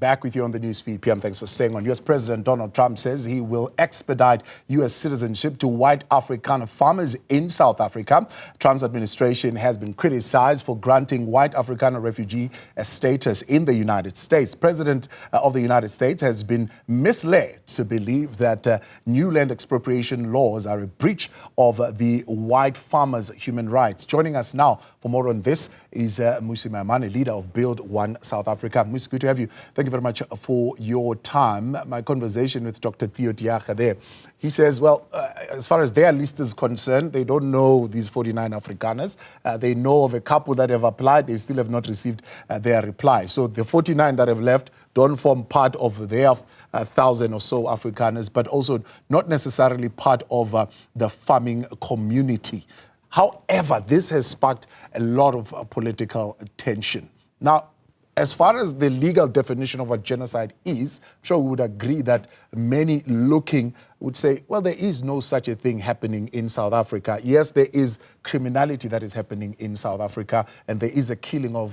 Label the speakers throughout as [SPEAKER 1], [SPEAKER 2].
[SPEAKER 1] Back with you on the Newsfeed PM. Thanks for staying on. U.S. President Donald Trump says he will expedite U.S. citizenship to white Afrikaner farmers in South Africa. Trump's administration has been criticized for granting white Afrikaner refugee status in the United States. President of the United States has been misled to believe that new land expropriation laws are a breach of the white farmers' human rights. Joining us now for more on this is Mmusi Maimane, leader of Build One South Africa. Mmusi, good to have you. Thank you very much for your time. My conversation with Dr. Theo Diaga there, he says, well, as far as their list is concerned, they don't know these 49 Afrikaners. They know of a couple that have applied. They still have not received their reply. So the 49 that have left don't form part of their 1,000 or so Afrikaners, but also not necessarily part of the farming community. However, this has sparked a lot of political tension. Now, as far as the legal definition of what genocide is, I'm sure we would agree that many looking would say, well, there is no such a thing happening in South Africa. Yes, there is criminality that is happening in South Africa, and there is a killing of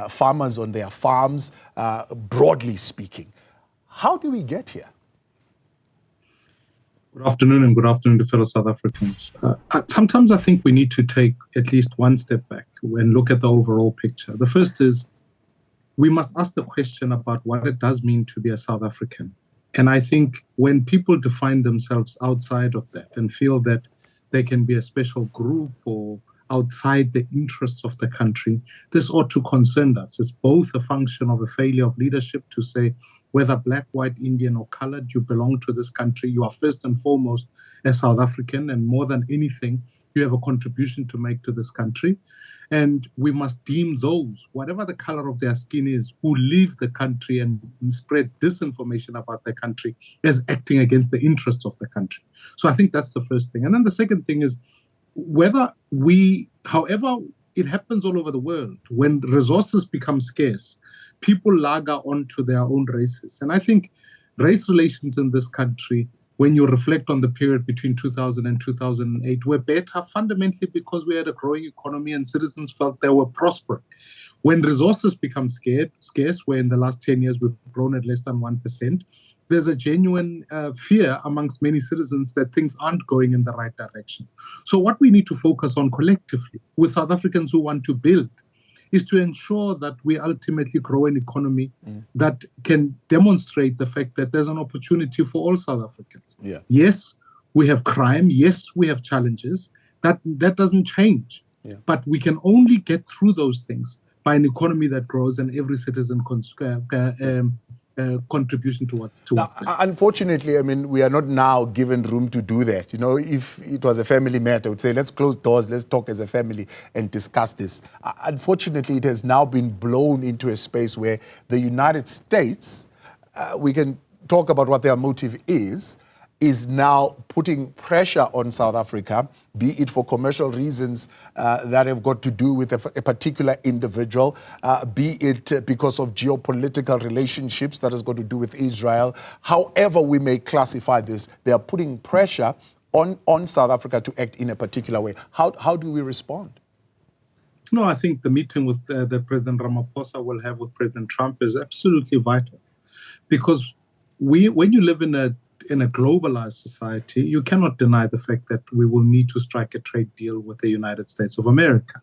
[SPEAKER 1] farmers on their farms, broadly speaking. How do we get here?
[SPEAKER 2] Good afternoon, and good afternoon to fellow South Africans. Sometimes I think we need to take at least one step back and look at the overall picture. The first is we must ask the question about what it does mean to be a South African. And I think when people define themselves outside of that and feel that they can be a special group or outside the interests of the country, this ought to concern us. It's both a function of a failure of leadership to say, whether black, white, Indian, or colored, you belong to this country. You are first and foremost a South African, and more than anything, you have a contribution to make to this country. And we must deem those, whatever the color of their skin is, who leave the country and spread disinformation about their country as acting against the interests of the country. So I think that's the first thing. And then the second thing is, however, it happens all over the world. When resources become scarce, people lager onto their own races. And I think race relations in this country, when you reflect on the period between 2000 and 2008, were better fundamentally because we had a growing economy and citizens felt they were prospering. When resources become scarce, where in the last 10 years we've grown at less than 1%, there's a genuine fear amongst many citizens that things aren't going in the right direction. So what we need to focus on collectively with South Africans who want to build is to ensure that we ultimately grow an economy that can demonstrate the fact that there's an opportunity for all South Africans.
[SPEAKER 1] Yeah.
[SPEAKER 2] Yes, we have crime. Yes, we have challenges. That doesn't change. Yeah. But we can only get through those things by an economy that grows and every citizen contribution towards
[SPEAKER 1] now,
[SPEAKER 2] that.
[SPEAKER 1] Unfortunately, I mean, we are not now given room to do that. You know, if it was a family matter, I would say, let's close doors, let's talk as a family and discuss this. Unfortunately, it has now been blown into a space where the United States, we can talk about what their motive is now putting pressure on South Africa, be it for commercial reasons that have got to do with a particular individual, be it because of geopolitical relationships that has got to do with Israel. However we may classify this, they are putting pressure on South Africa to act in a particular way. How do we respond?
[SPEAKER 2] No, I think the meeting with that President Ramaphosa will have with President Trump is absolutely vital. Because when you live in a globalized society, you cannot deny the fact that we will need to strike a trade deal with the United States of America,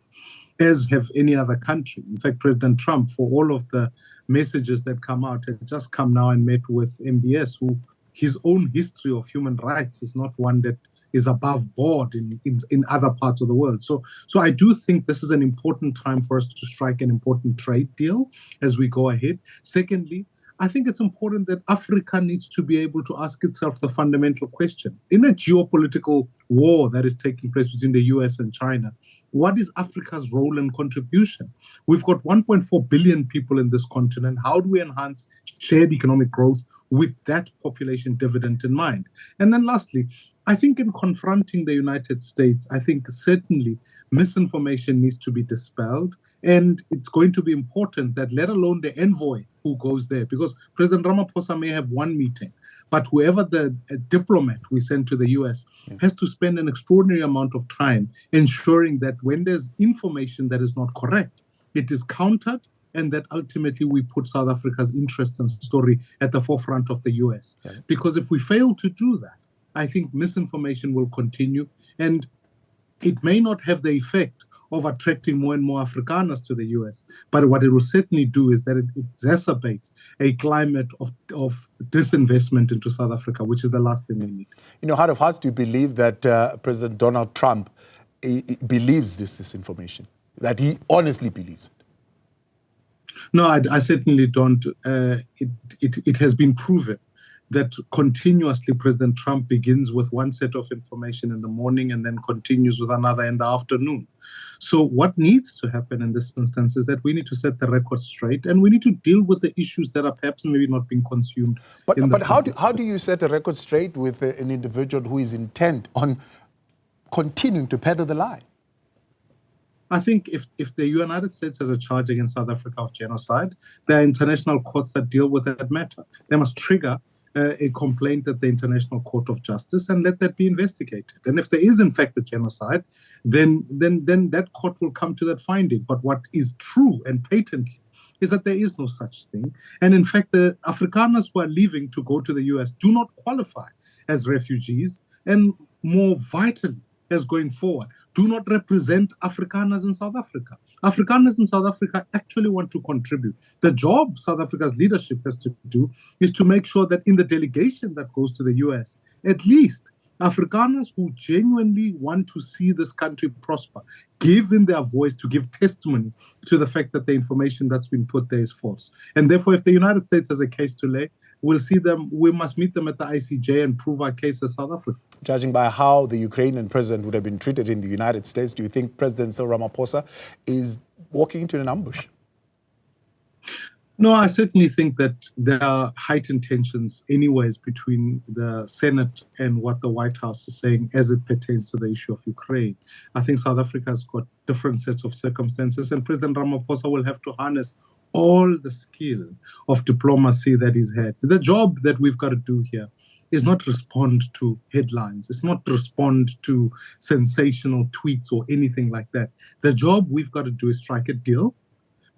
[SPEAKER 2] as have any other country. In fact, President Trump, for all of the messages that come out, had just come now and met with MBS, who his own history of human rights is not one that is above board in other parts of the world. So I do think this is an important time for us to strike an important trade deal as we go ahead. Secondly, I think it's important that Africa needs to be able to ask itself the fundamental question. In a geopolitical war that is taking place between the US and China, what is Africa's role and contribution? We've got 1.4 billion people in this continent. How do we enhance shared economic growth with that population dividend in mind? And then lastly, I think in confronting the United States, I think certainly misinformation needs to be dispelled. And it's going to be important that, let alone the envoy who goes there, because President Ramaphosa may have one meeting, but whoever the diplomat we send to the US has to spend an extraordinary amount of time ensuring that when there's information that is not correct, it is countered and that ultimately we put South Africa's interest and story at the forefront of the US.
[SPEAKER 1] Yeah.
[SPEAKER 2] Because if we fail to do that, I think misinformation will continue, and it may not have the effect of attracting more and more Afrikaners to the US, but what it will certainly do is that it exacerbates a climate of disinvestment into South Africa, which is the last thing we need.
[SPEAKER 1] You know, heart of hearts, do you believe that President Donald Trump believes this disinformation, that he honestly believes it?
[SPEAKER 2] No, I certainly don't. It has been proven that continuously President Trump begins with one set of information in the morning and then continues with another in the afternoon. So what needs to happen in this instance is that we need to set the record straight, and we need to deal with the issues that are perhaps maybe not being consumed.
[SPEAKER 1] But how do you set a record straight with an individual who is intent on continuing to peddle the lie?
[SPEAKER 2] I think if the United States has a charge against South Africa of genocide, there are international courts that deal with that matter. They must trigger a complaint at the International Court of Justice and let that be investigated. And if there is in fact a genocide, then that court will come to that finding. But what is true and patent is that there is no such thing. And in fact, the Afrikaners who are leaving to go to the US do not qualify as refugees, and more vitally, as going forward, do not represent Afrikaners in South Africa. Afrikaners in South Africa actually want to contribute. The job South Africa's leadership has to do is to make sure that in the delegation that goes to the US, at least Afrikaners who genuinely want to see this country prosper give in their voice to give testimony to the fact that the information that's been put there is false. And therefore, if the United States has a case to lay, we'll see them. We must meet them at the ICJ and prove our case as South Africa.
[SPEAKER 1] Judging by how the Ukrainian president would have been treated in the United States, do you think President Cyril Ramaphosa is walking into an ambush?
[SPEAKER 2] No, I certainly think that there are heightened tensions anyways between the Senate and what the White House is saying as it pertains to the issue of Ukraine. I think South Africa has got different sets of circumstances, and President Ramaphosa will have to harness all the skill of diplomacy that he's had. The job that we've got to do here is not respond to headlines. It's not respond to sensational tweets or anything like that. The job we've got to do is strike a deal,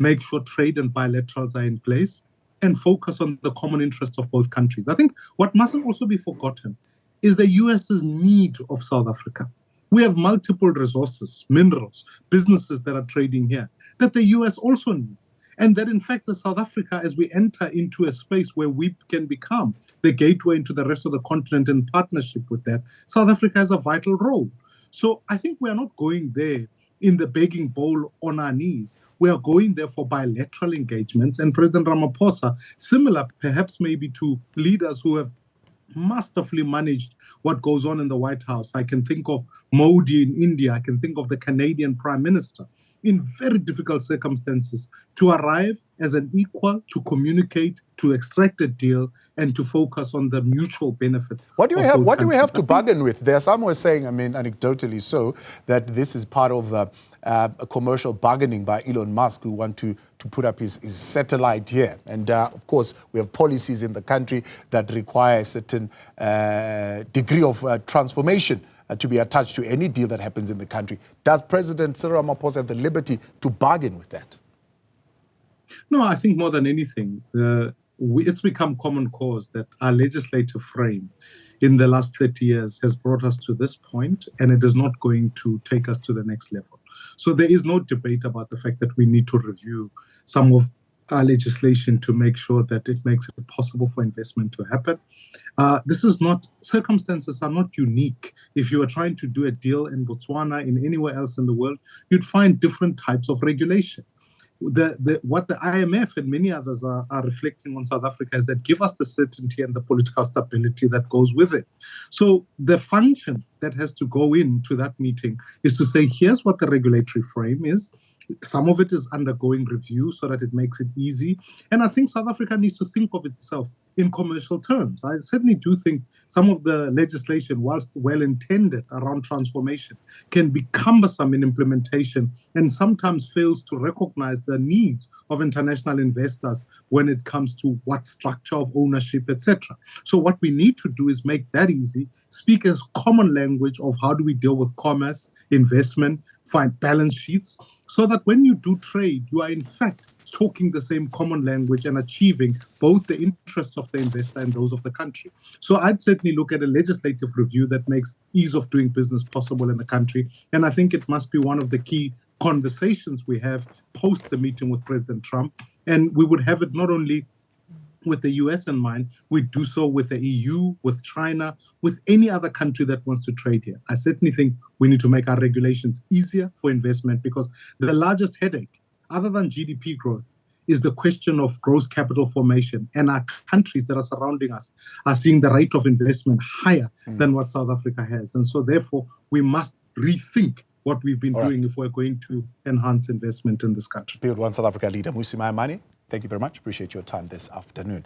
[SPEAKER 2] make sure trade and bilaterals are in place, and focus on the common interests of both countries. I think what mustn't also be forgotten is the US's need of South Africa. We have multiple resources, minerals, businesses that are trading here that the US also needs. And that, in fact, as South Africa, as we enter into a space where we can become the gateway into the rest of the continent in partnership with that, South Africa has a vital role. So I think we are not going there in the begging bowl on our knees. We are going there for bilateral engagements. And President Ramaphosa, similar perhaps maybe to leaders who have masterfully managed what goes on in the White House. I can think of Modi in India. I can think of the Canadian Prime Minister in very difficult circumstances to arrive as an equal, to communicate, to extract a deal, and to focus on the mutual benefits.
[SPEAKER 1] What do we have to bargain with? There are some who are saying, I mean, anecdotally so, that this is part of a commercial bargaining by Elon Musk, who want to put up his satellite here. And of course, we have policies in the country that require a certain degree of transformation to be attached to any deal that happens in the country. Does President Cyril Ramaphosa have the liberty to bargain with that?
[SPEAKER 2] No, I think more than anything, it's become common cause that our legislative frame in the last 30 years has brought us to this point, and it is not going to take us to the next level. So there is no debate about the fact that we need to review some of our legislation to make sure that it makes it possible for investment to happen. Circumstances are not unique. If you are trying to do a deal in Botswana, in anywhere else in the world, you'd find different types of regulation. What the IMF and many others are reflecting on South Africa is that give us the certainty and the political stability that goes with it. So the function that has to go into that meeting is to say, here's what the regulatory frame is. Some of it is undergoing review so that it makes it easy. And I think South Africa needs to think of itself in commercial terms. I certainly do think some of the legislation, whilst well-intended around transformation, can be cumbersome in implementation and sometimes fails to recognize the needs of international investors when it comes to what structure of ownership, etc. So what we need to do is make that easy, speak as common language of how do we deal with commerce, investment, find balance sheets, so that when you do trade, you are in fact talking the same common language and achieving both the interests of the investor and those of the country. So I'd certainly look at a legislative review that makes ease of doing business possible in the country. And I think it must be one of the key conversations we have post the meeting with President Trump. And we would have it not only with the US in mind, we do so with the EU, with China, with any other country that wants to trade here. I certainly think we need to make our regulations easier for investment, because the largest headache, other than GDP growth, is the question of gross capital formation. And our countries that are surrounding us are seeing the rate of investment higher than what South Africa has. And so therefore, we must rethink what we've been doing if we're going to enhance investment in this country.
[SPEAKER 1] Field One South Africa leader, Mmusi Maimane, thank you very much. Appreciate your time this afternoon.